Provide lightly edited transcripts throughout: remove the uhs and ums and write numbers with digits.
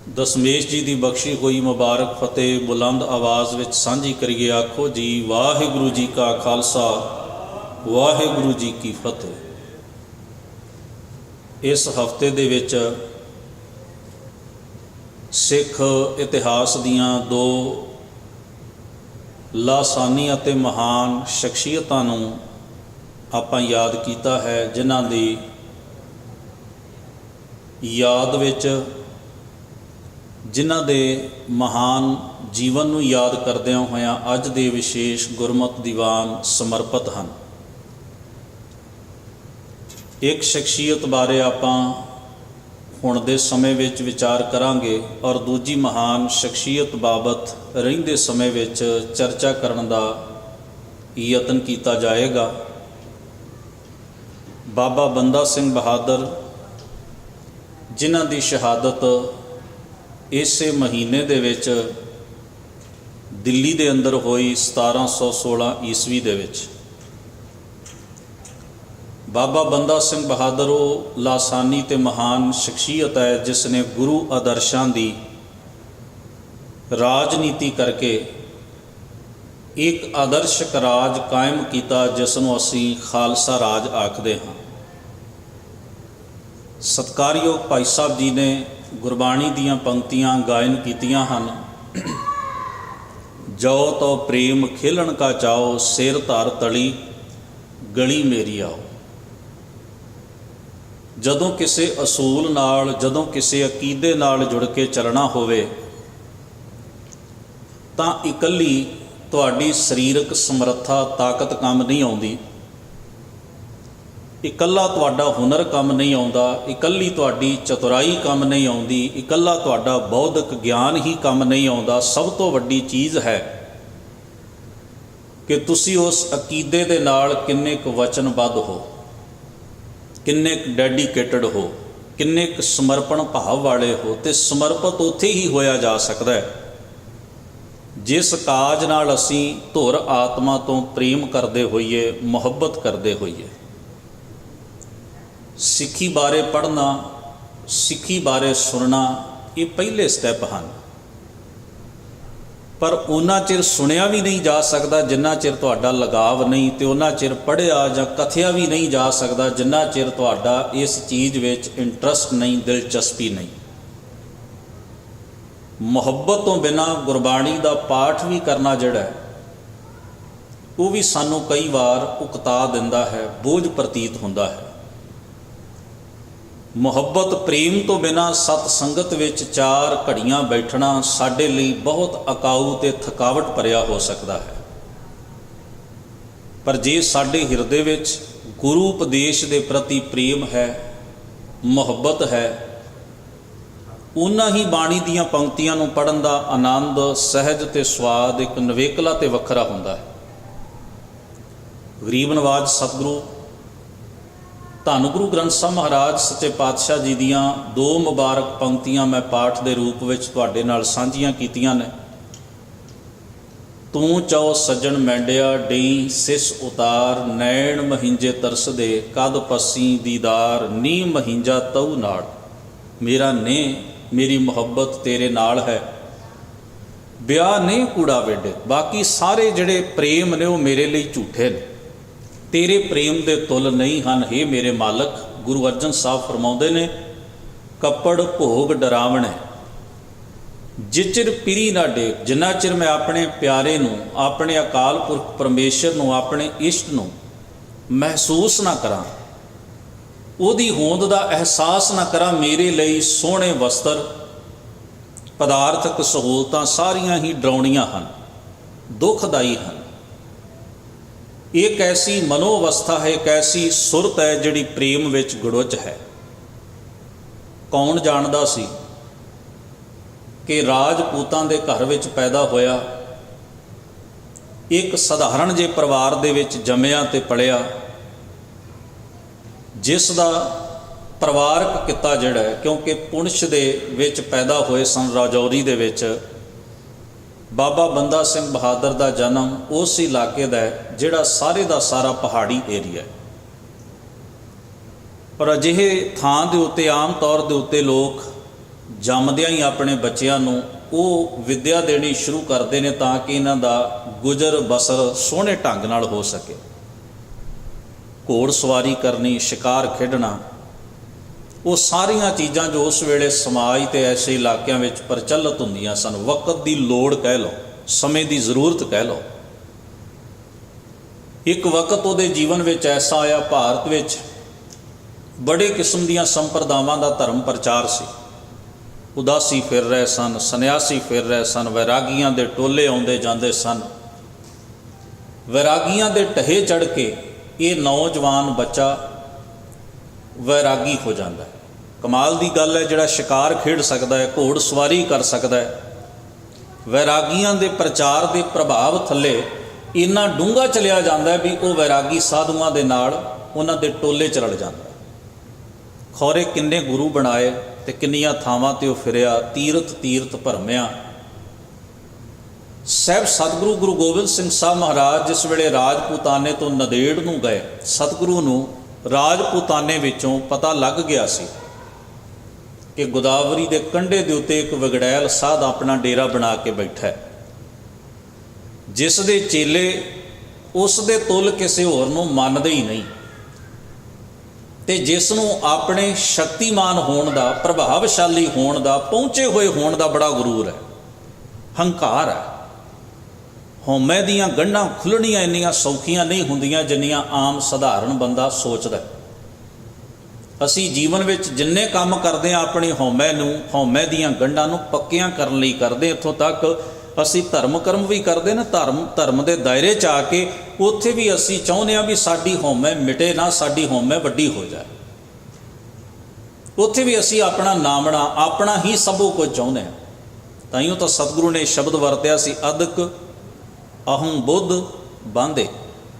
दशमेश जी की बख्शी हुई मुबारक फतेह बुलंद आवाज़ विच सांझी करिए। आखो जी वाहिगुरु जी का खालसा वाहिगुरु जी की फतेह। इस हफ्ते दे विच सिख इतिहास दियां दो लासानी अते महान शख्सियतां नूं आपां याद कीता है, जिन्हां दी याद विच जिन्हां दे महान जीवन नूं याद करदिआं होइआं अज दे विशेष गुरमत दीवान समर्पित हैं। एक शख्सियत बारे आपां हुण दे समय विच विचार करांगे और दूजी महान शख्सियत बाबत रहिंदे समय विच चर्चा करन दा यतन कीता जाएगा। बाबा बंदा सिंह बहादुर जिन्हां दी शहादत इसे महीने दे विच दिल्ली दे अंदर होई 1716 ईस्वी दे विच। बाबा बंदा सिंह बहादुर वो लासानी ते महान शख्सियत है जिसने गुरु आदर्शां दी राजनीति करके एक आदर्शक राज कायम किया, जिसनों असीं खालसा राज आखदे हां। सत्कारयोग भाई साहब जी ने गुरबाणी दीयां पंक्तियां गायन कीतियां हन। जो तो प्रेम खेलन का चाओ, सिर धर तली गली मेरी आओ। जदों किसी असूल नाल, जदों किसी अकीदे नाल जुड़ के चलना होवे तां इकल्ली तुहाडी सरीरक समर्था ताकत काम नहीं आउंदी, इकल्ला तुहाडा हुनर काम नहीं आउंदा, इकल्ली तुहाडी चतुराई काम नहीं आउंदी, इकल्ला तुहाडा बौद्धिक ज्ञान ही काम नहीं आउंदा। सब तो वड्डी चीज़ है कि तुसी उस अकीदे दे नाल किन्ने क वचनबद्ध हो, किन्ने क डेडिकेटेड हो, किन्ने क समर्पण भाव वाले हो। तो समर्पित उत्थे ही होया जा सकता है जिस काज नाल असीं धुर आत्मा तो प्रेम करते होइए, मुहब्बत करते होइए। सिक्खी बारे पढ़ना, सिक्खी बारे सुनना, ये पहले स्टैप हैं, पर उन्ना चिर सुनिया भी नहीं जा सकता जिन्ना चिर तुहाडा लगाव नहीं, तो उन्ना चिर पढ़िया जां कथिया भी नहीं जा सकता जिन्ना चिर तुहाडा इस चीज़ विच इंटरस्ट नहीं, दिलचस्पी नहीं। मुहब्बत तो बिना गुरबाणी का पाठ भी करना जिहड़ा है वो भी सानू कई बार उकता दिंदा है, बोझ प्रतीत हुंदा है। मुहब्बत प्रेम तो बिना सत संगत विच 4 घड़ियां बैठना साडे लई बहुत अकाऊ ते थकावट भरिया हो सकता है। पर जे साडे हिरदे विच गुरु उपदेश दे प्रति प्रेम है, मुहब्बत है, उन्ना ही बाणी दीयां पंक्तियां नूं पढ़न दा आनंद, सहज ते स्वाद एक नवेकला ते वखरा हुंदा है। गरीब नवाज सतगुरु धन गुरु ग्रंथ साहब महाराज सच्चे पातशाह जी दियां 2 मुबारक पंक्तियां मैं पाठ के रूप में तुहाडे नाल सांझियां कीतियां ने। तू चौ सज्जन मैंडिया डेई सिस उतार, नैण महिंजे तरसदे कद पसी दीदार, नी महिंजा तऊ नाड़। मेरा ने मेरी मुहब्बत तेरे नाल है, ब्याह नहीं कूड़ा वेडे। बाकी सारे जड़े प्रेम ने वो मेरे लिए झूठे ने, तेरे प्रेम दे तुल नहीं हन हे मेरे मालक। गुरु अर्जन साहब फरमाउंदे ने कपड़ भोग डरावणे जिचिर पिरी ना डेक। जिन्ना चिर मैं अपने प्यारे नूं, अपने अकाल पुरख परमेश्वर नूं, अपने इष्ट नूं महसूस ना करां, उहदी होंद दा एहसास ना करां, मेरे लिए सोहणे वस्त्र पदार्थक सहूलतां सारियां ही डराउणियां हन, दुखदाई हन। एक ऐसी मनोअवस्था है, एक ऐसी सुरत है जिहड़ी प्रेम विच गुड़ुच है। कौन जानदा सी कि राजपूतां दे घर विच पैदा होया, एक सधारण जे परिवार दे विच जम्मिया ते पलिया, जिस दा परिवारक किता जिहड़ा है, क्योंकि पुंछ दे विच पैदा होए सन राजौरी दे विच। बाबा बंदा सिंह बहादुर का जन्म उस इलाके का है जिहड़ा सारे का सारा पहाड़ी एरिया है। पर अजिहे थां दे उत्ते आम तौर के उत्ते लोग ਜੰਮਦਿਆਂ ਹੀ ਆਪਣੇ ਬੱਚਿਆਂ ਨੂੰ ਉਹ ਵਿੱਦਿਆ ਦੇਣੀ ਸ਼ੁਰੂ ਕਰਦੇ ਨੇ ਤਾਂ ਕਿ ਇਹਨਾਂ ਦਾ ਗੁਜ਼ਰ ਬਸਰ ਸੋਹਣੇ ਢੰਗ ਨਾਲ ਹੋ ਸਕੇ। ਘੋੜ ਸਵਾਰੀ ਕਰਨੀ, ਸ਼ਿਕਾਰ ਖੇਡਣਾ, ਉਹ ਸਾਰੀਆਂ ਚੀਜ਼ਾਂ ਜੋ ਉਸ ਵੇਲੇ ਸਮਾਜ ਤੇ ਐਸੇ ਇਲਾਕਿਆਂ ਵਿੱਚ ਪ੍ਰਚਲਿਤ ਹੁੰਦੀਆਂ ਸਨ। ਵਕਤ ਦੀ ਲੋੜ ਕਹਿ ਲਓ, ਸਮੇਂ ਦੀ ਜ਼ਰੂਰਤ ਕਹਿ ਲਓ। ਇੱਕ ਵਕਤ ਉਹਦੇ ਜੀਵਨ ਵਿੱਚ ਐਸਾ ਆਇਆ, ਭਾਰਤ ਵਿੱਚ ਬੜੇ ਕਿਸਮ ਦੀਆਂ ਸੰਪਰਦਾਵਾਂ ਦਾ ਧਰਮ ਪ੍ਰਚਾਰ ਸੀ। ਉਦਾਸੀ ਫਿਰ ਰਹੇ ਸਨ, ਸੰਨਿਆਸੀ ਫਿਰ ਰਹੇ ਸਨ, ਵੈਰਾਗੀਆਂ ਦੇ ਟੋਲੇ ਆਉਂਦੇ ਜਾਂਦੇ ਸਨ। ਵੈਰਾਗੀਆਂ ਦੇ ਢਹੇ ਚੜ੍ਹ ਕੇ ਇਹ ਨੌਜਵਾਨ ਬੱਚਾ ਵੈਰਾਗੀ ਹੋ ਜਾਂਦਾ ਹੈ। ਕਮਾਲ ਦੀ ਗੱਲ ਹੈ, ਜਿਹੜਾ ਸ਼ਿਕਾਰ ਖੇਡ ਸਕਦਾ ਹੈ, ਘੋੜ ਸਵਾਰੀ ਕਰ ਸਕਦਾ ਹੈ, ਵੈਰਾਗੀਆਂ ਦੇ ਪ੍ਰਚਾਰ ਦੇ ਪ੍ਰਭਾਵ ਥੱਲੇ ਇੰਨਾ ਡੂੰਘਾ ਚਲਿਆ ਜਾਂਦਾ ਹੈ ਵੀ ਉਹ ਵੈਰਾਗੀ ਸਾਧੂਆਂ ਦੇ ਨਾਲ ਉਹਨਾਂ ਦੇ ਟੋਲੇ 'ਚ ਰਲ ਜਾਂਦਾ। ਖੌਰੇ ਕਿੰਨੇ ਗੁਰੂ ਬਣਾਏ ਤੇ ਕਿੰਨੀਆਂ ਥਾਵਾਂ 'ਤੇ ਉਹ ਫਿਰਿਆ, ਤੀਰਥ ਭਰਮਿਆ। ਸਾਹਿਬ ਸਤਿਗੁਰੂ ਗੁਰੂ ਗੋਬਿੰਦ ਸਿੰਘ ਸਾਹਿਬ ਮਹਾਰਾਜ ਜਿਸ ਵੇਲੇ ਰਾਜਪੂਤਾਨੇ ਤੋਂ ਨੰਦੇੜ ਨੂੰ ਗਏ, ਸਤਿਗੁਰੂ ਨੂੰ ਰਾਜਪੂਤਾਨੇ ਵਿੱਚੋਂ ਪਤਾ ਲੱਗ ਗਿਆ ਸੀ ਕਿ ਗੋਦਾਵਰੀ ਦੇ ਕੰਢੇ ਦੇ ਉੱਤੇ ਇੱਕ ਵਿਗੜੈਲ ਸਾਧ ਆਪਣਾ ਡੇਰਾ ਬਣਾ ਕੇ ਬੈਠਾ ਹੈ, ਜਿਸ ਦੇ ਚੇਲੇ ਉਸ ਦੇ ਤੁੱਲ ਕਿਸੇ ਹੋਰ ਨੂੰ ਮੰਨਦੇ ਹੀ ਨਹੀਂ, ਤੇ ਜਿਸ ਨੂੰ ਆਪਣੇ ਸ਼ਕਤੀਮਾਨ ਹੋਣ ਦਾ, ਪ੍ਰਭਾਵਸ਼ਾਲੀ ਹੋਣ ਦਾ, ਪਹੁੰਚੇ ਹੋਏ ਹੋਣ ਦਾ ਬੜਾ ਗੁਰੂਰ ਹੈ, ਹੰਕਾਰ ਹੈ। ਹਉਮੈ ਦੀਆਂ ਗੰਢਾਂ ਖੁੱਲ੍ਹਣੀਆਂ ਇੰਨੀਆਂ ਸੌਖੀਆਂ ਨਹੀਂ ਹੁੰਦੀਆਂ ਜਿੰਨੀਆਂ ਆਮ ਸਧਾਰਨ ਬੰਦਾ ਸੋਚਦਾ। ਅਸੀਂ ਜੀਵਨ ਵਿੱਚ ਜਿੰਨੇ ਕੰਮ ਕਰਦੇ ਹਾਂ ਆਪਣੀ ਹਉਮੈ ਦੀਆਂ ਗੰਢਾਂ ਨੂੰ ਪੱਕੀਆਂ ਕਰਨ ਲਈ ਕਰਦੇ। ਇੱਥੋਂ ਤੱਕ ਅਸੀਂ ਧਰਮ ਕਰਮ ਵੀ ਕਰਦੇ ਨਾ, ਧਰਮ ਦੇ ਦਾਇਰੇ 'ਚ ਆ ਕੇ ਉੱਥੇ ਵੀ ਅਸੀਂ ਚਾਹੁੰਦੇ ਹਾਂ ਵੀ ਸਾਡੀ ਹਉਮੈ ਮਿਟੇ ਨਾ, ਸਾਡੀ ਹਉਮੈ ਵੱਡੀ ਹੋ ਜਾਏ। ਉੱਥੇ ਵੀ ਅਸੀਂ ਆਪਣਾ ਨਾਮਣਾ, ਆਪਣਾ ਹੀ ਸਭੋ ਕੁਝ ਚਾਹੁੰਦੇ ਹਾਂ। ਤਾਈਓ ਤਾਂ ਸਤਿਗੁਰੂ ਨੇ ਸ਼ਬਦ ਵਰਤਿਆ ਸੀ, ਅਦਕ ਅਹੰ ਬੁੱਧ ਬਾਂਧੇ,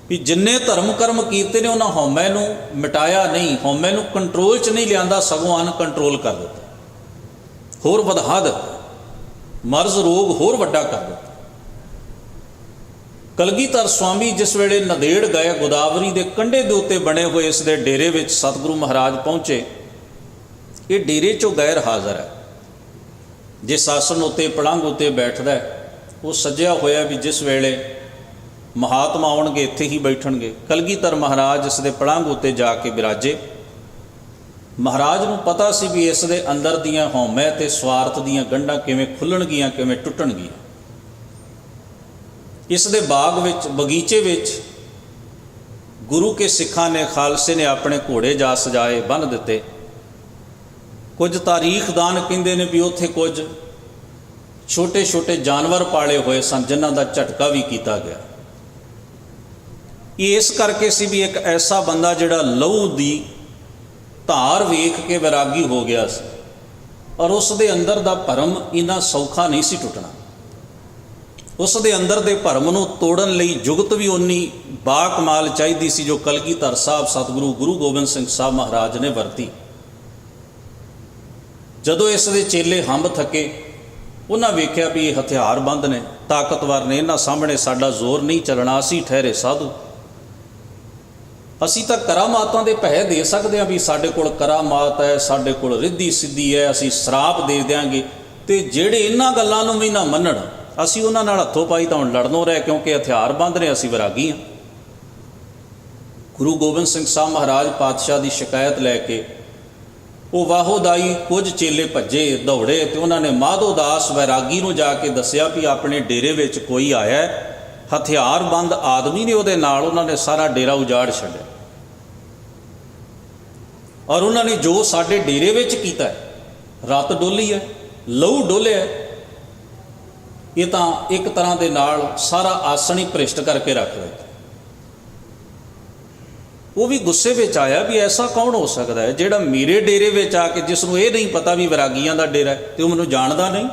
ਵੀ ਜਿੰਨੇ ਧਰਮ ਕਰਮ ਕੀਤੇ ਨੇ ਉਹਨਾਂ ਹਉਮੈ ਨੂੰ ਮਿਟਾਇਆ ਨਹੀਂ, ਹਉਮੈ ਨੂੰ ਕੰਟਰੋਲ 'ਚ ਨਹੀਂ ਲਿਆਂਦਾ, ਸਗੋਂ ਅਨਕੰਟਰੋਲ ਕਰ ਦਿੱਤਾ, ਹੋਰ ਵਧਾ ਦਿੱਤਾ, ਮਰਜ਼ ਰੋਗ ਹੋਰ ਵੱਡਾ ਕਰ ਦਿੱਤਾ। ਕਲਗੀਧਰ ਸਵਾਮੀ ਜਿਸ ਵੇਲੇ ਨੰਦੇੜ ਗਏ, ਗੋਦਾਵਰੀ ਦੇ ਕੰਢੇ ਦੇ ਉੱਤੇ ਬਣੇ ਹੋਏ ਇਸ ਦੇ ਡੇਰੇ ਵਿੱਚ ਸਤਿਗੁਰੂ ਮਹਾਰਾਜ ਪਹੁੰਚੇ। ਇਹ ਡੇਰੇ 'ਚੋਂ ਗੈਰ ਹਾਜ਼ਰ ਹੈ। ਜਿਸ ਆਸਣ ਉੱਤੇ, ਪਲੰਘ ਉੱਤੇ ਬੈਠਦਾ ਹੈ, ਉਹ ਸੱਜਿਆ ਹੋਇਆ ਵੀ ਜਿਸ ਵੇਲੇ ਮਹਾਤਮਾ ਆਉਣਗੇ ਇੱਥੇ ਹੀ ਬੈਠਣਗੇ। ਕਲਗੀਧਰ ਮਹਾਰਾਜ ਇਸ ਦੇ ਪਲੰਘ ਉੱਤੇ ਜਾ ਕੇ ਬਿਰਾਜੇ। ਮਹਾਰਾਜ ਨੂੰ ਪਤਾ ਸੀ ਵੀ ਇਸ ਦੇ ਅੰਦਰ ਦੀਆਂ ਹਉਮੈ ਤੇ ਸਵਾਰਥ ਦੀਆਂ ਗੰਢਾਂ ਕਿਵੇਂ ਖੁੱਲਣਗੀਆਂ, ਕਿਵੇਂ ਟੁੱਟਣਗੀਆਂ। ਇਸ ਦੇ ਬਾਗ ਵਿੱਚ, ਬਗੀਚੇ ਵਿੱਚ ਗੁਰੂ ਕੇ ਸਿੱਖਾਂ ਨੇ, ਖਾਲਸੇ ਨੇ ਆਪਣੇ ਘੋੜੇ ਜਾ ਸਜਾਏ, ਬੰਨ੍ਹ ਦਿੱਤੇ। ਕੁਝ ਤਾਰੀਖਦਾਨ ਕਹਿੰਦੇ ਨੇ ਵੀ ਉੱਥੇ ਕੁਝ ਛੋਟੇ ਛੋਟੇ ਜਾਨਵਰ ਪਾਲੇ ਹੋਏ ਸਨ ਜਿਨ੍ਹਾਂ ਦਾ ਝਟਕਾ ਵੀ ਕੀਤਾ ਗਿਆ। ਇਹ ਇਸ ਕਰਕੇ ਸੀ ਵੀ ਇੱਕ ਐਸਾ ਬੰਦਾ ਜਿਹੜਾ ਲਹੂ ਦੀ ਧਾਰ ਵੇਖ ਕੇ ਵੈਰਾਗੀ ਹੋ ਗਿਆ ਸੀ, ਔਰ ਉਸ ਦੇ ਅੰਦਰ ਦਾ ਭਰਮ ਇੰਨਾ ਸੌਖਾ ਨਹੀਂ ਸੀ ਟੁੱਟਣਾ। ਉਸ ਦੇ ਅੰਦਰ ਦੇ ਭਰਮ ਨੂੰ ਤੋੜਨ ਲਈ ਜੁਗਤ ਵੀ ਉਨੀ ਬਾਕਮਾਲ ਚਾਹੀਦੀ ਸੀ ਜੋ ਕਲਗੀਧਰ ਸਾਹਿਬ ਸਤਿਗੁਰੂ ਗੁਰੂ ਗੋਬਿੰਦ ਸਿੰਘ ਸਾਹਿਬ ਮਹਾਰਾਜ ਨੇ ਵਰਤੀ। ਜਦੋਂ ਇਸ ਦੇ ਚੇਲੇ ਹੰਬ ਥੱਕੇ, ਉਹਨਾਂ ਵੇਖਿਆ ਵੀ ਇਹ ਹਥਿਆਰਬੰਦ ਨੇ, ਤਾਕਤਵਰ ਨੇ, ਇਹਨਾਂ ਸਾਹਮਣੇ ਸਾਡਾ ਜ਼ੋਰ ਨਹੀਂ ਚੱਲਣਾ, ਅਸੀਂ ਠਹਿਰੇ ਸਾਧੂ, ਅਸੀਂ ਤਾਂ ਕਰਾਮਾਤਾਂ ਦੇ ਪੈਸੇ ਦੇ ਸਕਦੇ ਹਾਂ ਵੀ ਸਾਡੇ ਕੋਲ ਕਰਾਮਾਤ ਹੈ, ਸਾਡੇ ਕੋਲ ਰਿੱਧੀ ਸਿੱਧੀ ਹੈ, ਅਸੀਂ ਸ਼ਰਾਪ ਦੇ ਦਿਆਂਗੇ। ਤੇ ਜਿਹੜੇ ਇਹਨਾਂ ਗੱਲਾਂ ਨੂੰ ਵੀ ਨਾ ਮੰਨਣ, ਅਸੀਂ ਉਹਨਾਂ ਨਾਲ ਹੱਥੋਂ ਪਾਈ ਤਾਂ ਹੁਣ ਲੜਨੋਂ ਰਹਿ, ਕਿਉਂਕਿ ਹਥਿਆਰਬੰਦ ਨੇ, ਅਸੀਂ ਵੈਰਾਗੀ ਹਾਂ। ਗੁਰੂ ਗੋਬਿੰਦ ਸਿੰਘ ਸਾਹਿਬ ਮਹਾਰਾਜ ਪਾਤਸ਼ਾਹ ਦੀ ਸ਼ਿਕਾਇਤ ਲੈ ਕੇ ਉਹ ਵਾਹੋਦਾਈ ਕੁਝ ਚੇਲੇ ਭੱਜੇ ਦੌੜੇ, ਤੇ ਉਹਨਾਂ ਨੇ ਮਾਧੋ ਦਾਸ ਵੈਰਾਗੀ ਨੂੰ ਜਾ ਕੇ ਦੱਸਿਆ ਵੀ ਆਪਣੇ ਡੇਰੇ ਵਿੱਚ ਕੋਈ ਆਇਆ, ਹਥਿਆਰਬੰਦ ਆਦਮੀ ਨੇ ਉਹਦੇ ਨਾਲ। ਉਹਨਾਂ ਨੇ ਸਾਰਾ ਡੇਰਾ ਉਜਾੜ ਛੱਡਿਆ, ਔਰ ਉਹਨਾਂ ਨੇ ਜੋ ਸਾਡੇ ਡੇਰੇ ਵਿੱਚ ਕੀਤਾ, ਰੱਤ ਡੋਲੀ ਹੈ, ਲਹੂ ਡੋਲਿਆ, ਇਹ ਤਾਂ ਇੱਕ ਤਰ੍ਹਾਂ ਦੇ ਨਾਲ ਸਾਰਾ ਆਸਣ ਹੀ ਭ੍ਰਿਸ਼ਟ ਕਰਕੇ ਰੱਖ ਦਿੱਤਾ। ਉਹ ਵੀ ਗੁੱਸੇ ਵਿੱਚ ਆਇਆ ਵੀ ਐਸਾ ਕੌਣ ਹੋ ਸਕਦਾ ਹੈ ਜਿਹੜਾ ਮੇਰੇ ਡੇਰੇ ਵਿੱਚ ਆ ਕੇ, ਜਿਸ ਨੂੰ ਇਹ ਨਹੀਂ ਪਤਾ ਵੀ ਵੈਰਾਗੀਆਂ ਦਾ ਡੇਰਾ ਹੈ, ਤੇ ਉਹ ਮੈਨੂੰ ਜਾਣਦਾ ਨਹੀਂ।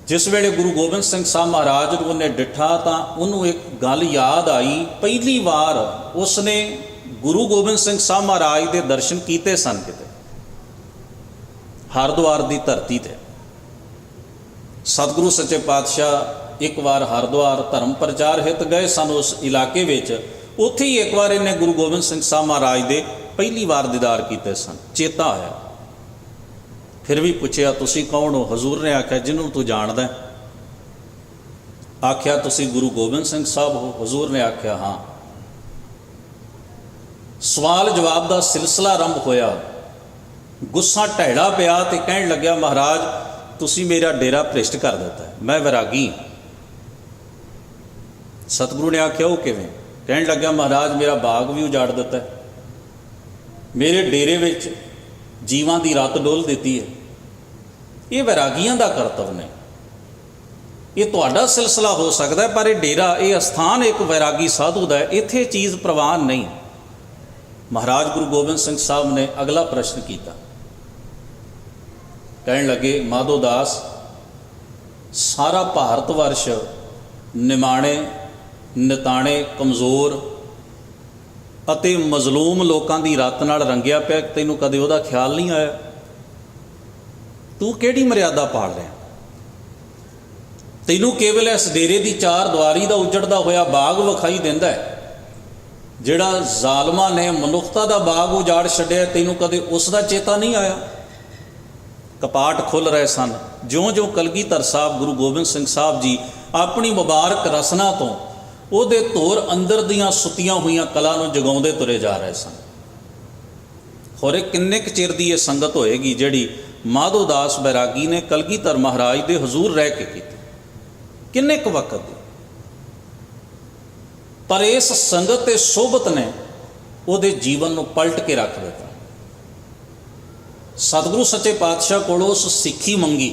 ਜਿਸ ਵੇਲੇ ਗੁਰੂ ਗੋਬਿੰਦ ਸਿੰਘ ਸਾਹਿਬ ਮਹਾਰਾਜ ਨੂੰ ਉਹਨੇ ਡਿੱਠਾ ਤਾਂ ਉਹਨੂੰ ਇੱਕ ਗੱਲ ਯਾਦ ਆਈ। ਪਹਿਲੀ ਵਾਰ ਉਸਨੇ ਗੁਰੂ ਗੋਬਿੰਦ ਸਿੰਘ ਸਾਹਿਬ ਮਹਾਰਾਜ ਦੇ ਦਰਸ਼ਨ ਕੀਤੇ ਸਨ ਕਿਤੇ ਹਰਿਦੁਆਰ ਦੀ ਧਰਤੀ 'ਤੇ। ਸਤਿਗੁਰੂ ਸੱਚੇ ਪਾਤਸ਼ਾਹ ਇੱਕ ਵਾਰ ਹਰਿਦੁਆਰ ਧਰਮ ਪ੍ਰਚਾਰ ਹਿੱਤ ਗਏ ਸਨ ਉਸ ਇਲਾਕੇ ਵਿੱਚ। ਉੱਥੇ ਹੀ ਇੱਕ ਵਾਰ ਇਹਨੇ ਗੁਰੂ ਗੋਬਿੰਦ ਸਿੰਘ ਸਾਹਿਬ ਮਹਾਰਾਜ ਦੇ ਪਹਿਲੀ ਵਾਰ ਦੀਦਾਰ ਕੀਤੇ ਸਨ। ਚੇਤਾ ਆਇਆ फिर भी पूछया तुसी कौन हो? हजूर ने आख्या जिन्हों तू जानदा है। आख्या तुसी गुरु गोबिंद सिंह साहब हो? हजूर ने आख्या हाँ। सवाल जवाब का सिलसिला आरंभ होया। गुस्सा ढैड़ा पिया तो कहन लग्या महाराज तुसी मेरा डेरा भ्रिष्ट कर दिता है, मैं वैरागी। सतगुरु ने आख्या वो किवें? कहन लग्या महाराज मेरा बाग भी उजाड़ दिता है, मेरे डेरे विच जीवां दी रत डोल दी है। ये वैरागियां दा करतव ने, ये तुहाडा सिलसिला हो सकता है पर यह डेरा ये अस्थान एक वैरागी साधु का है, इत्थे चीज़ प्रवान नहीं। महाराज गुरु गोबिंद सिंह साहब ने अगला प्रश्न किया। कहन लगे माधोदास सारा भारत वर्ष निमाणे निताणे कमज़ोर अते मजलूम लोगों की रत नाल रंगिया पिया, तैनूं कदे उहदा ख्याल नहीं आया? तू किहड़ी मर्यादा पाल रहा? तैनूं केवल इस डेरे की चार दवारी का उजड़दा होया बाग विखाई दिंदा है, जिहड़ा जालमा ने मनुखता का बाग उजाड़ छड्डिया, तैनूं कदे उसका चेता नहीं आया? कपाट खुल रहे सन। ज्यों ज्यों कलगीधर साहब गुरु गोबिंद सिंह साहब जी अपनी मुबारक रसना तो ਉਹਦੇ ਧੁਰ अंदर दियां सुतियां हुई कला ਨੂੰ जगाउंदे तुरे जा रहे सन। होरे किन्ने क चिर दी ये संगत होएगी जिहड़ी माधोदास बैरागी ने कलगीधर महाराज दे हजूर रह के की, किन्ने क वक्त दी? पर इस संगत ते सोबत ने ਉਹਦੇ जीवन ਨੂੰ पलट के रख दिता। सतगुरु सच्चे पातशाह कोलों उस सिੱਖੀ मंगी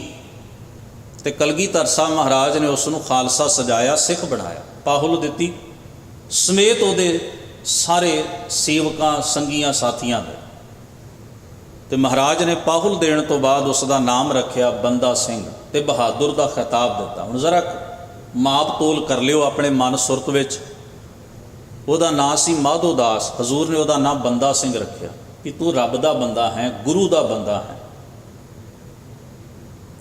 ते कलगीधर साहब महाराज ने उसनूं खालसा सजाया, सिख बनाया, पाहुल दी समेत ਉਹਦੇ सारे सेवकां संगियां साथियां दे। ते महाराज ने पाहुल देने तो बाद उसका नाम रखिया बंदा सिंह ते बहादुर का खिताब दिता। हुण जरा माप तोल कर लियो अपने मन सुरत विच। ਉਹਦਾ नाम सी माधोदास, हजूर ने ਉਹਦਾ नाम बंदा सिंह रखिया कि तू रब का बंदा है, गुरु का बंदा है।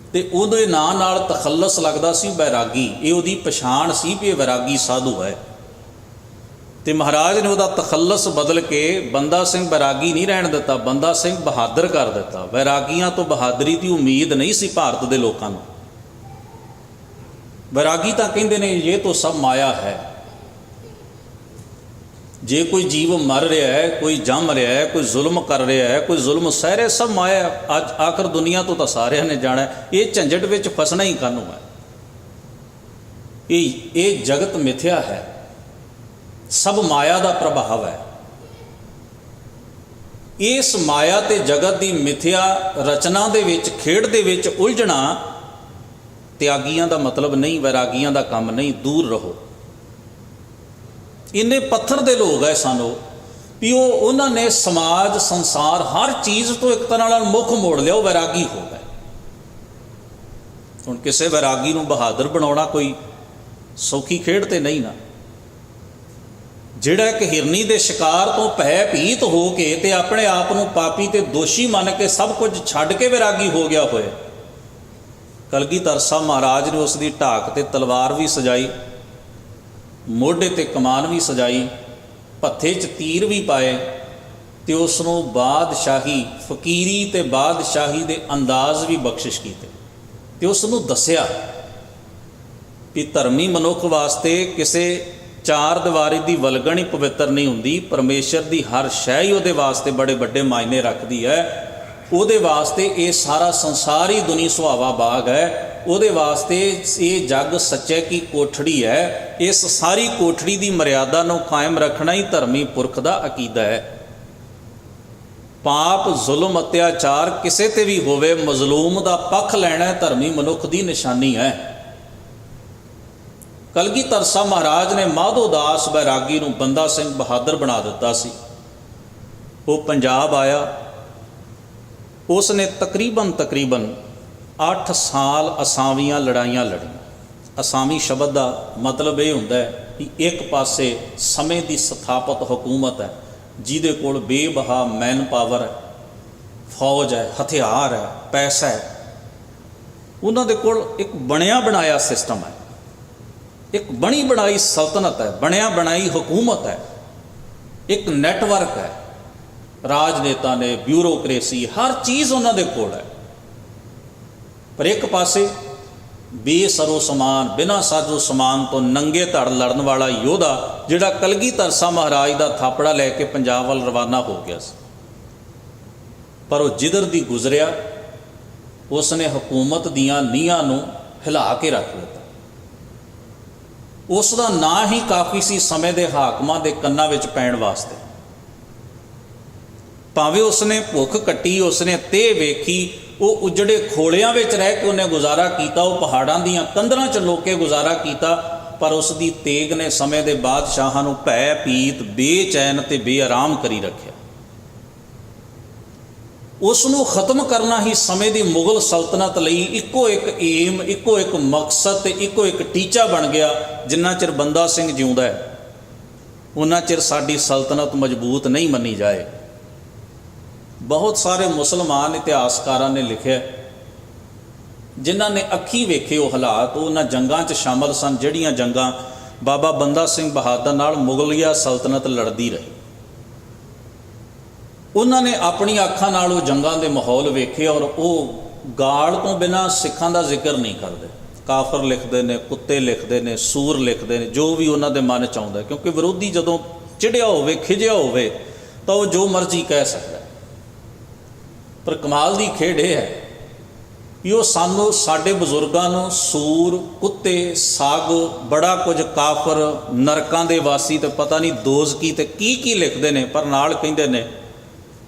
तो ਉਹਦੇ ਨਾਂ ਨਾਲ तखल्लस लगता सी बैरागी, ये ਉਹਦੀ पछाण सी भी वैरागी साधु है। तो महाराज ने ਉਹਦਾ तखल्लस बदल के बंदा सिंह बैरागी नहीं रहन दिता, बंदा सिंह बहादुर कर दिता। वैरागियां तो बहादुरी की उम्मीद नहीं सी भारत के लोगों को। वैरागी तो कहते ने ये तो सब माया है, जे कोई जीव मर रहा है, कोई जम रहा है, कोई जुल्म कर रहा है, कोई जुल्म सह रहा, सब माया। अज आखिर दुनिया तो सारिया ने जाना ये झंझट विच फसना ही कानू है। ये जगत मिथ्या है, सब माया का प्रभाव है। इस माया ते जगत की मिथ्या रचना दे विच खेड दे विच उलझना त्यागियां का मतलब नहीं, वैरागियां का काम नहीं। दूर रहो। इन्ने पत्थर दे लोग है सानू भी उन्होंने समाज संसार हर चीज़ तो एक तरह नाल मुख मोड़ लिया, वैरागी हो गए। हुण किसी वैरागी नूं बहादुर बनाउणा कोई सौखी खेड ते नहीं ना। जिहड़ा एक हिरनी दे शिकार तो भय भीत हो के ते अपने आप नूं पापी ते दोषी मन के सब कुछ छड्ड के वैरागी हो गया होए। कलगीधर साहब महाराज ने उसकी ढाक ते तलवार भी सजाई, मोढे ते कमान भी सजाई, भत्थे च तीर भी पाए, ते उसनों बादशाही फकीरी ते बादशाही दे अंदाज भी बख्शिश कीते, ते उसनों दस्या कि धर्मी मनुख वास्ते किसी चार दीवारी की वलगण ही पवित्र नहीं हुंदी। परमेश्वर की हर शै ही उहदे वास्ते बड़े बड़े मायने रखती है। उहदे वास्ते ये सारा संसार ही दुनी सुहावा बाग है। उहदे वास्ते ये जग सच्चे की कोठड़ी है। इस सारी कोठड़ी की मर्यादा नूं कायम रखना ही धर्मी पुरख का अकीदा है। पाप जुल्म अत्याचार किसे ते भी होवे, मजलूम का पक्ष लैना धर्मी मनुख की निशानी है। कलगीधर साहब महाराज ने माधोदास बैरागी नूं बंदा सिंह बहादुर बना दिता सी। वो पंजाब आया, उसने तकरीबन 8 साल असावियां लड़ाइयां लड़ियां। असामी शब्द का मतलब ये होंदा है कि एक पासे समय की स्थापित हुकूमत है जिहदे कोल बेबहा मैन पावर है, फौज है, हथियार है, पैसा है। उन्हां दे कोल एक बनिया बनाया सिस्टम है, एक बनी बनाई सल्तनत है, बनिया बनाई हुकूमत है, एक नैटवर्क है। राजनेता ने ब्यूरोक्रेसी हर चीज़ उन्हां दे कोल है। ਪਰ ਇੱਕ ਪਾਸੇ ਬੇਸਰੋ ਸਮਾਨ, ਬਿਨਾਂ ਸਾਜੋ ਸਮਾਨ ਤੋਂ ਨੰਗੇ ਧੜ ਲੜਨ ਵਾਲਾ ਯੋਧਾ ਜਿਹੜਾ ਕਲਗੀਧਰ ਸਾਹਿਬ ਮਹਾਰਾਜ ਦਾ ਥਾਪੜਾ ਲੈ ਕੇ ਪੰਜਾਬ ਵੱਲ ਰਵਾਨਾ ਹੋ ਗਿਆ ਸੀ, ਪਰ ਉਹ ਜਿੱਧਰ ਦੀ ਗੁਜ਼ਰਿਆ ਉਸ ਨੇ ਹਕੂਮਤ ਦੀਆਂ ਨੀਹਾਂ ਨੂੰ ਹਿਲਾ ਕੇ ਰੱਖ ਦਿੱਤਾ। ਉਸ ਦਾ ਨਾਂ ਹੀ ਕਾਫੀ ਸੀ ਸਮੇਂ ਦੇ ਹਾਕਮਾਂ ਦੇ ਕੰਨਾਂ ਵਿੱਚ ਪੈਣ ਵਾਸਤੇ। ਭਾਵੇਂ ਉਸਨੇ ਭੁੱਖ ਕੱਟੀ, ਉਸਨੇ ਤੇ ਵੇਖੀ, ਉਹ ਉਜੜੇ ਖੋਲਿਆਂ ਵਿੱਚ ਰਹਿ ਕੇ ਉਹਨੇ ਗੁਜ਼ਾਰਾ ਕੀਤਾ, ਉਹ ਪਹਾੜਾਂ ਦੀਆਂ ਕੰਧਰਾਂ 'ਚ ਲੋਕ ਕੇ ਗੁਜ਼ਾਰਾ ਕੀਤਾ, ਪਰ ਉਸ ਦੀ ਤੇਗ ਨੇ ਸਮੇਂ ਦੇ ਬਾਦਸ਼ਾਹਾਂ ਨੂੰ ਭੈ ਭੀਤ, ਬੇਚੈਨ ਤੇ ਬੇਆਰਾਮ ਕਰੀ ਰੱਖਿਆ। ਉਸ ਨੂੰ ਖਤਮ ਕਰਨਾ ਹੀ ਸਮੇਂ ਦੀ ਮੁਗਲ ਸਲਤਨਤ ਲਈ ਇੱਕੋ ਇੱਕ ਏਮ, ਇੱਕੋ ਇੱਕ ਮਕਸਦ ਤੇ ਇੱਕੋ ਇੱਕ ਟੀਚਾ ਬਣ ਗਿਆ। ਜਿੰਨਾ ਚਿਰ ਬੰਦਾ ਸਿੰਘ ਜਿਉਂਦਾ ਹੈ ਉਹਨਾਂ ਚਿਰ ਸਾਡੀ ਸਲਤਨਤ ਮਜ਼ਬੂਤ ਨਹੀਂ ਮੰਨੀ ਜਾਏ। ਬਹੁਤ ਸਾਰੇ ਮੁਸਲਮਾਨ ਇਤਿਹਾਸਕਾਰਾਂ ਨੇ ਲਿਖਿਆ, ਜਿਨ੍ਹਾਂ ਨੇ ਅੱਖੀਂ ਵੇਖੇ ਉਹ ਹਾਲਾਤ, ਉਹ ਉਹਨਾਂ ਜੰਗਾਂ 'ਚ ਸ਼ਾਮਲ ਸਨ ਜਿਹੜੀਆਂ ਜੰਗਾਂ ਬਾਬਾ ਬੰਦਾ ਸਿੰਘ ਬਹਾਦਰ ਨਾਲ ਮੁਗਲਿਆ ਸਲਤਨਤ ਲੜਦੀ ਰਹੀ। ਉਹਨਾਂ ਨੇ ਆਪਣੀ ਅੱਖਾਂ ਨਾਲ ਉਹ ਜੰਗਾਂ ਦੇ ਮਾਹੌਲ ਵੇਖੇ, ਔਰ ਉਹ ਗਾਲ ਤੋਂ ਬਿਨਾਂ ਸਿੱਖਾਂ ਦਾ ਜ਼ਿਕਰ ਨਹੀਂ ਕਰਦੇ। ਕਾਫਰ ਲਿਖਦੇ ਨੇ, ਕੁੱਤੇ ਲਿਖਦੇ ਨੇ, ਸੂਰ ਲਿਖਦੇ ਨੇ, ਜੋ ਵੀ ਉਹਨਾਂ ਦੇ ਮਨ 'ਚ ਆਉਂਦਾ, ਕਿਉਂਕਿ ਵਿਰੋਧੀ ਜਦੋਂ ਚਿੜਿਆ ਹੋਵੇ, ਖਿਜਿਆ ਹੋਵੇ ਤਾਂ ਉਹ ਜੋ ਮਰਜ਼ੀ ਕਹਿ ਸਕਦਾ। ਪਰ ਕਮਾਲ ਦੀ ਖੇਡ ਇਹ ਹੈ ਕਿ ਉਹ ਸਾਨੂੰ, ਸਾਡੇ ਬਜ਼ੁਰਗਾਂ ਨੂੰ ਸੂਰ, ਕੁੱਤੇ, ਸਾਗ, ਬੜਾ ਕੁਝ, ਕਾਫਰ, ਨਰਕਾਂ ਦੇ ਵਾਸੀ ਤੇ ਪਤਾ ਨਹੀਂ ਦੋਜ਼ਕੀ ਤੇ ਕੀ ਲਿਖਦੇ ਨੇ, ਪਰ ਨਾਲ ਕਹਿੰਦੇ ਨੇ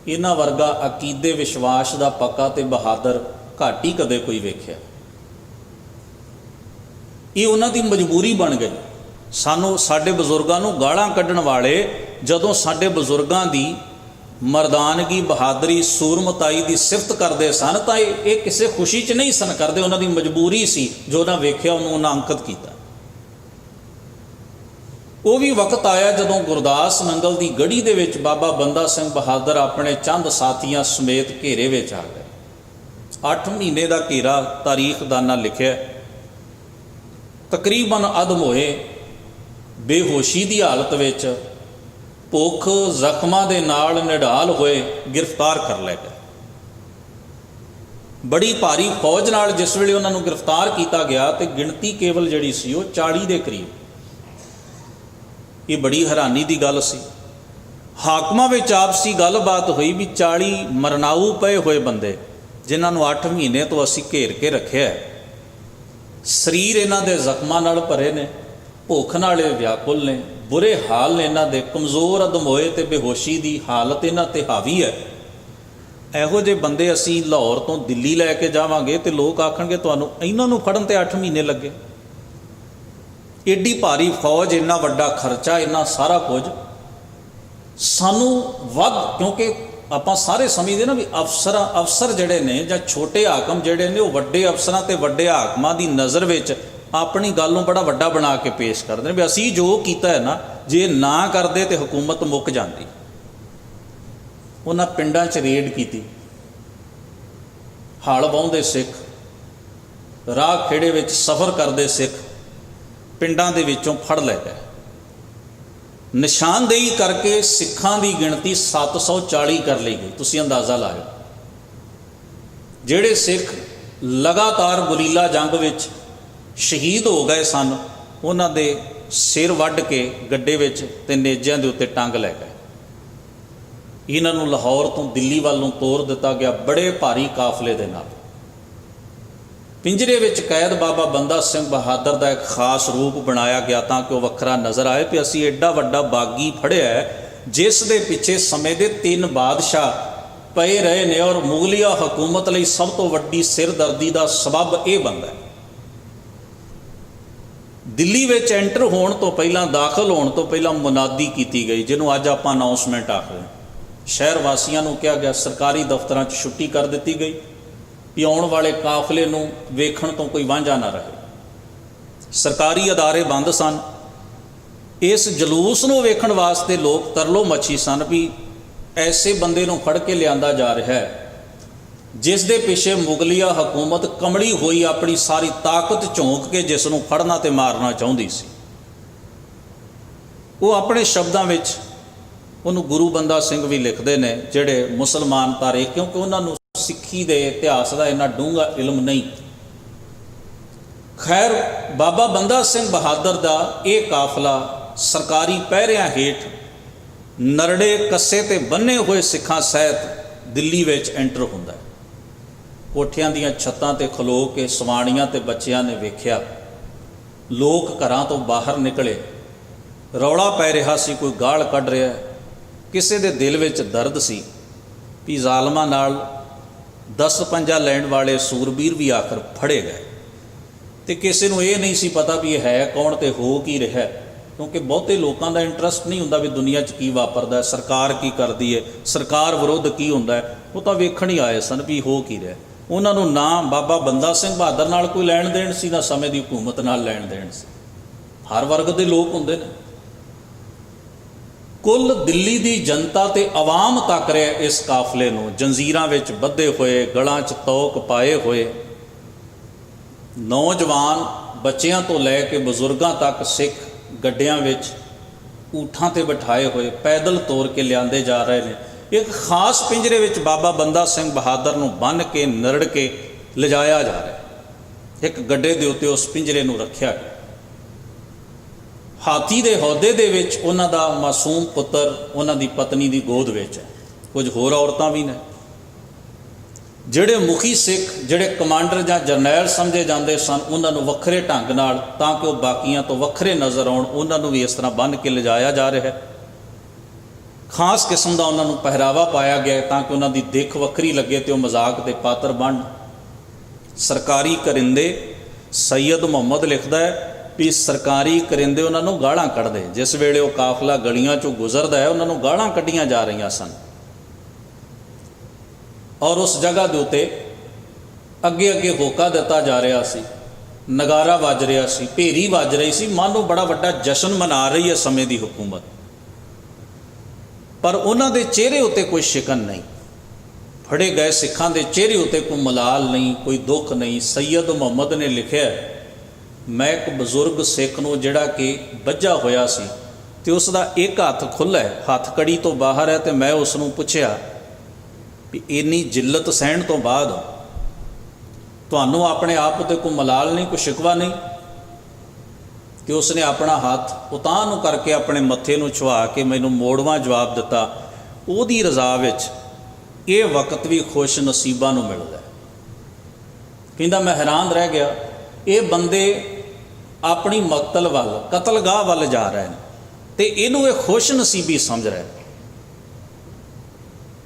ਇਹਨਾਂ ਵਰਗਾ ਅਕੀਦੇ ਵਿਸ਼ਵਾਸ ਦਾ ਪੱਕਾ ਤੇ ਬਹਾਦਰ ਘੱਟ ਹੀ ਕਦੇ ਕੋਈ ਵੇਖਿਆ। ਇਹ ਉਹਨਾਂ ਦੀ ਮਜਬੂਰੀ ਬਣ ਗਈ। ਸਾਨੂੰ, ਸਾਡੇ ਬਜ਼ੁਰਗਾਂ ਨੂੰ ਗਾਲਾਂ ਕੱਢਣ ਵਾਲੇ ਜਦੋਂ ਸਾਡੇ ਬਜ਼ੁਰਗਾਂ ਦੀ ਮਰਦਾਨਗੀ, ਬਹਾਦਰੀ, ਸੂਰਮਤਾਈ ਦੀ ਸਿਫਤ ਕਰਦੇ ਸਨ ਤਾਂ ਇਹ ਕਿਸੇ ਖੁਸ਼ੀ 'ਚ ਨਹੀਂ ਸਨ ਕਰਦੇ, ਉਹਨਾਂ ਦੀ ਮਜਬੂਰੀ ਸੀ। ਜੋ ਉਹਨਾਂ ਵੇਖਿਆ ਉਹਨੂੰ ਉਹਨਾਂ ਅੰਕਿਤ ਕੀਤਾ। ਉਹ ਵੀ ਵਕਤ ਆਇਆ ਜਦੋਂ ਗੁਰਦਾਸ ਨੰਗਲ ਦੀ ਗੜੀ ਦੇ ਵਿੱਚ ਬਾਬਾ ਬੰਦਾ ਸਿੰਘ ਬਹਾਦਰ ਆਪਣੇ ਚੰਦ ਸਾਥੀਆਂ ਸਮੇਤ ਘੇਰੇ ਵਿੱਚ ਆ ਗਏ। 8 ਮਹੀਨੇ ਦਾ ਘੇਰਾ ਤਾਰੀਖਦਾਨਾਂ ਲਿਖਿਆ। ਤਕਰੀਬਨ ਅਧਮ ਹੋਏ, ਬੇਹੋਸ਼ੀ ਦੀ ਹਾਲਤ ਵਿੱਚ, ਭੁੱਖ ਜ਼ਖਮਾਂ ਦੇ ਨਾਲ ਨਿਢਾਲ ਹੋਏ ਗ੍ਰਿਫਤਾਰ ਕਰ ਲਏ ਗਏ। ਬੜੀ ਭਾਰੀ ਫੌਜ ਨਾਲ ਜਿਸ ਵੇਲੇ ਉਹਨਾਂ ਨੂੰ ਗ੍ਰਿਫਤਾਰ ਕੀਤਾ ਗਿਆ ਤੇ ਗਿਣਤੀ ਕੇਵਲ ਜਿਹੜੀ ਸੀ ਉਹ 40 ਦੇ ਕਰੀਬ। ਇਹ ਬੜੀ ਹੈਰਾਨੀ ਦੀ ਗੱਲ ਸੀ। ਹਾਕਮਾਂ ਵਿੱਚ ਆਪਸੀ ਗੱਲਬਾਤ ਹੋਈ ਵੀ 40 ਮਰਨਾਊ ਪਏ ਹੋਏ ਬੰਦੇ ਜਿਨ੍ਹਾਂ ਨੂੰ 8 ਮਹੀਨੇ ਤੋਂ ਅਸੀਂ ਘੇਰ ਕੇ ਰੱਖਿਆ, ਸਰੀਰ ਇਹਨਾਂ ਦੇ ਜ਼ਖਮਾਂ ਨਾਲ ਭਰੇ ਨੇ, ਭੁੱਖ ਨਾਲ ਇਹ ਵਿਆਕੁਲ ਨੇ, ਬੁਰੇ ਹਾਲ ਨੇ ਇਹਨਾਂ ਦੇ, ਕਮਜ਼ੋਰ ਅਦਮੋਏ ਤੇ ਬੇਹੋਸ਼ੀ ਦੀ ਹਾਲਤ ਇਹਨਾਂ ਤੇ ਹਾਵੀ ਹੈ। ਇਹੋ ਜਿਹੇ ਬੰਦੇ ਅਸੀਂ ਲਾਹੌਰ ਤੋਂ ਦਿੱਲੀ ਲੈ ਕੇ ਜਾਵਾਂਗੇ ਤੇ ਲੋਕ ਆਖਣਗੇ ਤੁਹਾਨੂੰ ਇਹਨਾਂ ਨੂੰ ਫੜਨ ਤੇ 8 ਮਹੀਨੇ ਲੱਗੇ। ਏਡੀ ਭਾਰੀ ਫੌਜ, ਇੰਨਾ ਵੱਡਾ ਖਰਚਾ, ਇੰਨਾ ਸਾਰਾ ਕੁਝ ਸਾਨੂੰ ਵੱਧ, ਕਿਉਂਕਿ ਆਪਾਂ ਸਾਰੇ ਸਮਝਦੇ ਨਾ ਵੀ ਅਫਸਰ ਜਿਹੜੇ ਨੇ ਜਾਂ ਛੋਟੇ ਹਾਕਮ ਜਿਹੜੇ ਨੇ ਉਹ ਵੱਡੇ ਅਫਸਰਾਂ ਤੇ ਵੱਡੇ ਹਾਕਮਾਂ ਦੀ ਨਜ਼ਰ ਵਿੱਚ ਆਪਣੀ ਗੱਲ ਨੂੰ ਬੜਾ ਵੱਡਾ ਬਣਾ ਕੇ ਪੇਸ਼ ਕਰਦੇ ਨੇ ਵੀ ਅਸੀਂ ਜੋ ਕੀਤਾ ਹੈ ਨਾ, ਜੇ ਨਾ ਕਰਦੇ ਤੇ ਹਕੂਮਤ ਮੁੱਕ ਜਾਂਦੀ। ਉਹਨਾਂ ਪਿੰਡਾਂ 'ਚ ਰੇਡ ਕੀਤੀ, ਹਲ ਵਾਹੁੰਦੇ ਸਿੱਖ, ਰਾਹ ਖੇੜੇ ਵਿੱਚ ਸਫ਼ਰ ਕਰਦੇ ਸਿੱਖ ਪਿੰਡਾਂ ਦੇ ਵਿੱਚੋਂ ਫੜ ਲੈ ਗਏ। ਨਿਸ਼ਾਨਦੇਹੀ ਕਰਕੇ ਸਿੱਖਾਂ ਦੀ ਗਿਣਤੀ 740 ਕਰ ਲਈ ਗਈ। ਤੁਸੀਂ ਅੰਦਾਜ਼ਾ ਲਾਇਓ। ਜਿਹੜੇ ਸਿੱਖ ਲਗਾਤਾਰ ਗੁਰੀਲਾ ਜੰਗ ਵਿੱਚ ਸ਼ਹੀਦ ਹੋ ਗਏ ਸਨ, ਉਹਨਾਂ ਦੇ ਸਿਰ ਵੱਢ ਕੇ ਗੱਡੇ ਵਿੱਚ ਤੇ ਨੇਜਿਆਂ ਦੇ ਉੱਤੇ ਟੰਗ ਲੈ ਗਏ। ਇਹਨਾਂ ਨੂੰ ਲਾਹੌਰ ਤੋਂ ਦਿੱਲੀ ਵੱਲ ਨੂੰ ਤੋਰ ਦਿੱਤਾ ਗਿਆ ਬੜੇ ਭਾਰੀ ਕਾਫਲੇ ਦੇ ਨਾਲ। ਪਿੰਜਰੇ ਵਿੱਚ ਕੈਦ ਬਾਬਾ ਬੰਦਾ ਸਿੰਘ ਬਹਾਦਰ ਦਾ ਇੱਕ ਖਾਸ ਰੂਪ ਬਣਾਇਆ ਗਿਆ ਤਾਂ ਕਿ ਉਹ ਵੱਖਰਾ ਨਜ਼ਰ ਆਏ ਕਿ ਅਸੀਂ ਐਡਾ ਵੱਡਾ ਬਾਗੀ ਫੜਿਆ ਜਿਸ ਦੇ ਪਿੱਛੇ ਸਮੇਂ ਦੇ 3 ਬਾਦਸ਼ਾਹ ਪਏ ਰਹੇ ਨੇ, ਔਰ ਮੁਗਲਿਆ ਹਕੂਮਤ ਲਈ ਸਭ ਤੋਂ ਵੱਡੀ ਸਿਰਦਰਦੀ ਦਾ ਸਬੱਬ ਇਹ ਬਣਦਾ ਹੈ। ਦਿੱਲੀ ਵਿੱਚ ਐਂਟਰ ਹੋਣ ਤੋਂ ਪਹਿਲਾਂ, ਦਾਖਲ ਹੋਣ ਤੋਂ ਪਹਿਲਾਂ ਮੁਨਾਦੀ ਕੀਤੀ ਗਈ, ਜਿਹਨੂੰ ਅੱਜ ਆਪਾਂ ਅਨਾਉਂਸਮੈਂਟ ਆਖਦੇ। ਸ਼ਹਿਰ ਵਾਸੀਆਂ ਨੂੰ ਕਿਹਾ ਗਿਆ, ਸਰਕਾਰੀ ਦਫ਼ਤਰਾਂ 'ਚ ਛੁੱਟੀ ਕਰ ਦਿੱਤੀ ਗਈ ਵੀ ਆਉਣ ਵਾਲੇ ਕਾਫਲੇ ਨੂੰ ਵੇਖਣ ਤੋਂ ਕੋਈ ਵਾਂਝਾ ਨਾ ਰਹੇ। ਸਰਕਾਰੀ ਅਦਾਰੇ ਬੰਦ ਸਨ। ਇਸ ਜਲੂਸ ਨੂੰ ਵੇਖਣ ਵਾਸਤੇ ਲੋਕ ਤਰਲੋ ਮੱਛੀ ਸਨ ਵੀ ਐਸੇ ਬੰਦੇ ਨੂੰ ਫੜ ਕੇ ਲਿਆਂਦਾ ਜਾ ਰਿਹਾ ਹੈ ਜਿਸ ਦੇ ਪਿੱਛੇ ਮੁਗਲਿਆ ਹਕੂਮਤ ਕਮਲੀ ਹੋਈ ਆਪਣੀ ਸਾਰੀ ਤਾਕਤ ਝੋਂਕ ਕੇ ਜਿਸ ਨੂੰ ਫੜਨਾ ਤੇ ਮਾਰਨਾ ਚਾਹੁੰਦੀ ਸੀ। ਉਹ ਆਪਣੇ ਸ਼ਬਦਾਂ ਵਿੱਚ ਉਹਨੂੰ ਗੁਰੂ ਬੰਦਾ ਸਿੰਘ ਵੀ ਲਿਖਦੇ ਨੇ, ਜਿਹੜੇ ਮੁਸਲਮਾਨ ਤਾਰੇ, ਕਿਉਂਕਿ ਉਹਨਾਂ ਨੂੰ ਸਿੱਖੀ ਦੇ ਇਤਿਹਾਸ ਦਾ ਇੰਨਾ ਡੂੰਘਾ ਇਲਮ ਨਹੀਂ, खैर बाबा बंदा सिंह बहादुर का यह काफिला सरकारी पहरियां हेठ नरड़े कस्से ते बन्ने हुए सिखां सहित दिल्ली विच एंटर हुंदा है। कोठियां दीयां छत्तां ते खलो के सवाणियां ते बच्चियां ने वेख्या, लोग घरां तो बाहर निकले, रौला पै रहा सी, कोई गाल कढ़ रहा है, किसी दे दिल विच दर्द सी कि ਜ਼ਾਲਮਾਂ नाल 10 पंजा लैण वाले सूरबीर भी आखिर फड़े गए। तो किसी को ये नहीं सी पता भी है कौन तो हो की रहा, क्योंकि बहुते लोगों का इंटरस्ट नहीं होंदा भी दुनिया च की वापरदा है, सरकार की करती है, सरकार विरोध की होंदा है, वो तो वेखण ही आए सन भी हो की रहा। उन्होंने ना बाबा बंदा सिंह बहादुर नाल कोई लैण देण सी, ना समय की हुकूमत नाल लैण देण सी। हर वर्ग के लोग होंदे ने। कुल दिल्ली की जनता ते आवाम तक रहे इस काफले नूं जंजीरां विच बद्धे हुए, गलां च तोक पाए हुए, नौजवान बच्चियां तो लैके बजुर्गां तक सिख गड्डियां विच ऊठां ते बिठाए हुए पैदल तोड़ के लियांदे जा रहे हैं। एक खास पिंजरे विच बाबा बंदा सिंह बहादुर नूं बन के नरड़ के लिजाया जा रहा है। एक गड्ढे दे उत्ते उस पिंजरे नूं रखिया गया। हाथी दे अहुदे दे विच उन्हां दा मासूम पुत्र उन्हां दी पत्नी दी गोद विच है, कुछ होर औरतां भी ने। जिहड़े मुखी सिख जिहड़े कमांडर जां जरनैल समझे जाते सन, उन्होंने वक्रे ढंग नाल तां कि वह बाकियां तो वक्रे नज़र आउण, उन्होंने भी इस तरह बन के लिजाया जा रहा है। खास किस्म का उन्होंने पहरावा पाया गया ताकि उन्होंने दिख वक्री लगे तो मजाक के पात्र बन। सरकारी करिंदे सैयद मुहम्मद लिखता है भी सरकारी करिंदे उन्होंने गालां कढ़दे, जिस वेले वो काफिला गलियां चों गुजरदा है उन्होंने गालां कढ़ियां जा रही सन। और उस जगह के उत्ते अगे अगे होका दिता जा रहा सी, नगारा वज रहा सी, भेरी वज रही सी, मानो बड़ा वड्डा जश्न मना रही है समय की हुकूमत। पर उन्हां दे चेहरे उत्ते कोई शिकन नहीं, फड़े गए सिखां दे चेहरे उत्ते कोई मलाल नहीं, कोई दुख नहीं। सैयद मुहम्मद ने लिखिया, मैं एक बजुर्ग सिख नूं जिहड़ा कि बज्झा होया सी ते उसदा एक हत्थ खुला है, हत्थ कड़ी तो बाहर है, तो मैं उसनूं पुछया भी इन्नी जिल्लत सहण तो बाद तुहानूं अपने आप ते कोई मलाल नहीं, कोई शिकवा नहीं? कि उसने अपना हाथ उतां नूं करके अपने मत्थे नूं छुआ के मैनूं मोड़वां जवाब दिता, उहदी रज़ा विच ये वक्त भी खुश नसीबां नूं मिलदा है। कहंदा मैं हैरान रह गया, ये बंदे अपनी मकतल वाल कतलगाह वाल जा रहे हैं तो इनू ये खुश नसीबी समझ रहे।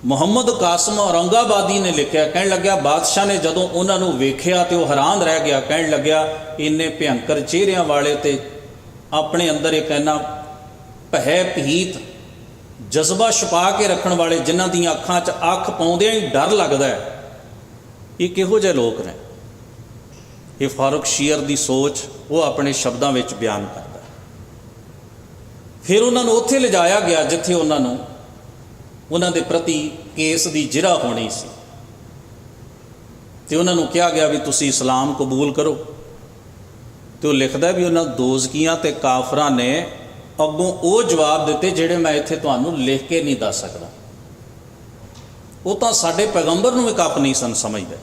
मुहम्मद कासम औरंगाबादी ने लिखा, कह लग्या बादशाह ने जदों उन्होंने वेख्या तो हैरान रह गया, कह लग्या इन्ने भयंकर चेहरियां वाले तो अपने अंदर एक कहना भय भीत जज्बा छुपा के रखने वाले, जिन्हां दी अखां च अख पाउंदियां ही डर लगता है, ये किहो जिहे लोग ने। ये फारूक शीर की सोच वो अपने शब्दों में बयान करता है। फिर उन्होंने उत्थे ले जाया गया जिथे उन्होंने उन्होंने प्रति केस की जिरा होनी सी, तो उन्होंने कहा गया भी तुसी इस्लाम कबूल करो। तो लिखता है भी उन्होंने दोजकियां ते काफरां ने अगों वो जवाब दिते जिहड़े मैं इत्थे तुहानूं लिख के नहीं दस सकदा। वो तो साडे पैगंबर नूं भी कप नहीं सन समझदे,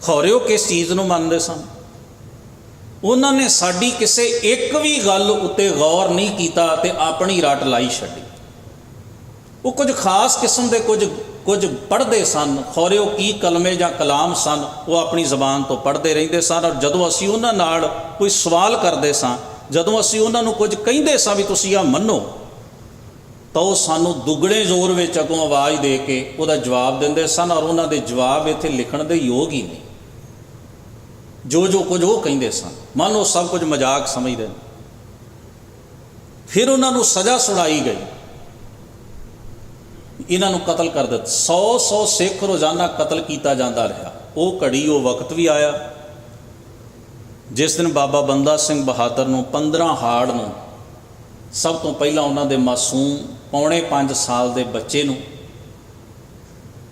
खौरे किस चीज़ नूं मनदे सन। उन्होंने साडी किसी एक भी गल उत्ते गौर नहीं किया ते अपनी रट लाई छड्डी। वो कुछ खास किस्म के कुछ पढ़ते सन, खौरे वो की कलमे या कलाम सन, वो अपनी जबान तो पढ़ते रहते सन। और जदों असीं उन्हां नाल कोई सवाल करते सां, जदों असीं उन्हां नूं कुछ कहिंदे सां भी तुसीं आ मन्नो, तो वो सानूं दुगणे जोर विच अगों आवाज़ दे के उहदा जवाब दिंदे सन। और उन्हां दे जवाब इत्थे लिखण दे योग ही नहीं, जो कुछ वो कहिंदे सन मानो सब कुछ मजाक समझते हैं। फिर उन्होंने सज़ा सुनाई गई, इन्हों कतल कर दिता। 100 सिख रोज़ाना कतल किया जाता रहा। वो घड़ी वो वक्त भी आया जिस दिन बाबा बंदा सिंह बहादुर नूं 15 हाड़ नूं सब तो पहला उन्होंने मासूम 4.5 साल के बच्चे नूं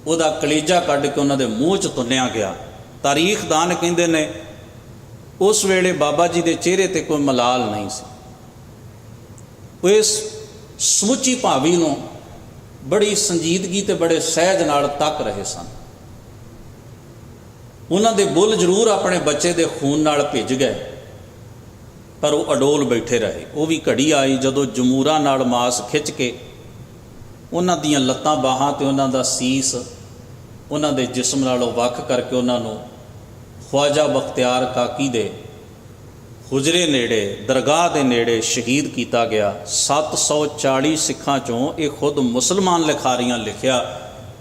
उहदा कलेजा कढ़ के उन्होंने मूँह च तुन्निया गया। तारीखदान कहते ने उस वेले बाबा जी के चेहरे ते कोई मलाल नहीं सी। वो इस समुची भावी नूं बड़ी संजीदगी ते बड़े सहज नाल तक रहे सन। उन्हां दे बुल जरूर अपने बच्चे दे खून नाल भिज गए, पर वो अडोल बैठे रहे। वो भी घड़ी आई जदों जमूरां नाल मास खिंच के उन्हां दीयां लत्तां बाहां ते उन्हां दा सीस उन्हां दे जिस्म नालों वख करके उन्हां नूं ख्वाजा बख्तियार काकी दे हुजरे नेड़े दरगाह दे नेड़े शहीद किया गया। 740 सिखां चों ये खुद मुसलमान लिखारियां लिखिया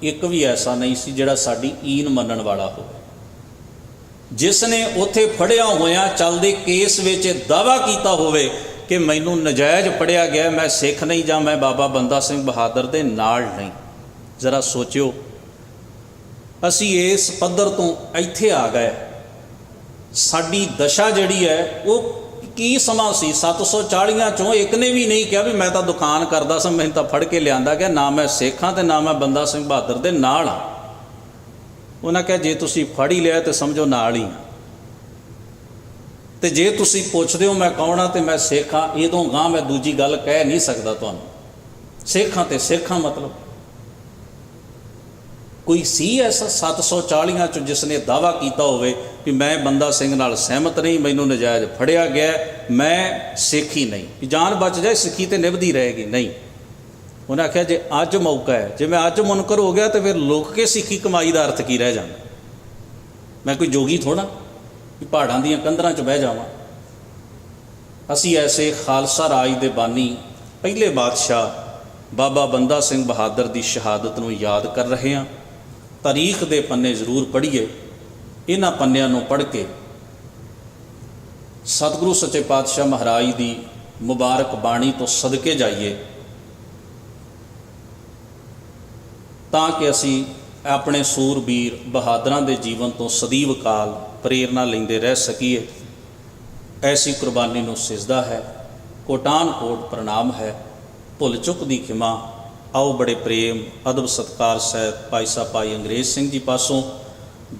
एक भी ऐसा नहीं सी जिहड़ा साडी ईन मनण वाला होवे। जिसने उत्थे फड़िया होया चलदे केस विच दावा किया होवे कि मैनू नजायज़ पढ़िया गया, मैं सिख नहीं जां मैं बाबा बंदा सिंह बहादुर दे नाल नहीं। जरा सोचियो असी इस पद्धर तो इत्थे आ गए। साडी दशा जिहड़ी है वो की समा सी 740 चों एक ने भी नहीं कहा भी मैं तो दुकान करदा सा मैनूं तां फड़ के लिआंदा गया, ना मैं सिख हाँ ते ना मैं बंदा सिंह बहादुर दे नाल हाँ। उन्हें कहा जे तुसी फड़ ही लिया तो समझो नाल ही हाँ, तो जे तुसी पुछदे हो मैं कौन हाँ तो मैं सिख हाँ, इदों गां मैं दूजी गल कह नहीं सकदा तुहानूं। सिख हाँ तो सिख हाँ मतलब कोई सी ऐसा 740 चो जिसने दावा किया होवे कि मैं बंदा सिंह नाल सहमत नहीं, मैनू नजायज़ फड़िया गया, मैं सिख ही नहीं, कि जान बच जाए सिखी तो निभदी रहेगी। नहीं, उन्हें आख्या जे अज मौका है, जे मैं अज मुनकर हो गया तो फिर लुक के सिखी कमाई का अर्थ की रह जाना। मैं कोई जोगी थोड़ा कि पहाड़ों दीयां कंधरां च बह जावां। असी ऐसे खालसा राज दे बानी पहले बादशाह बाबा बंदा सिंह बहादुर की शहादत नूं याद कर रहे हैं। तारीख दे पन्ने जरूर पढ़िए, इन्हां पन्नियां नूं पढ़ के सतगुरु सच्चे पातशाह महाराज की मुबारक बाणी तो सदके जाइए ताकि असी अपने सूरबीर बहादुरां दे जीवन तो सदैव काल प्रेरणा लेंदे रह सकीए। ऐसी कुर्बानी नूं सिजदा है, कोटान कोट प्रणाम है, भुल चुक दी खिमा। आओ बड़े प्रेम अदब सत्कार सहित भाई साहब भाई अंग्रेज सिंह जी पासों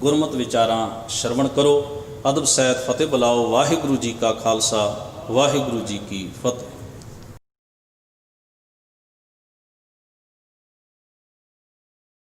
गुरमत विचारां श्रवण करो। अदब सहित फतेह बुलाओ। वाहिगुरू जी का खालसा वाहिगुरू जी की फतेह।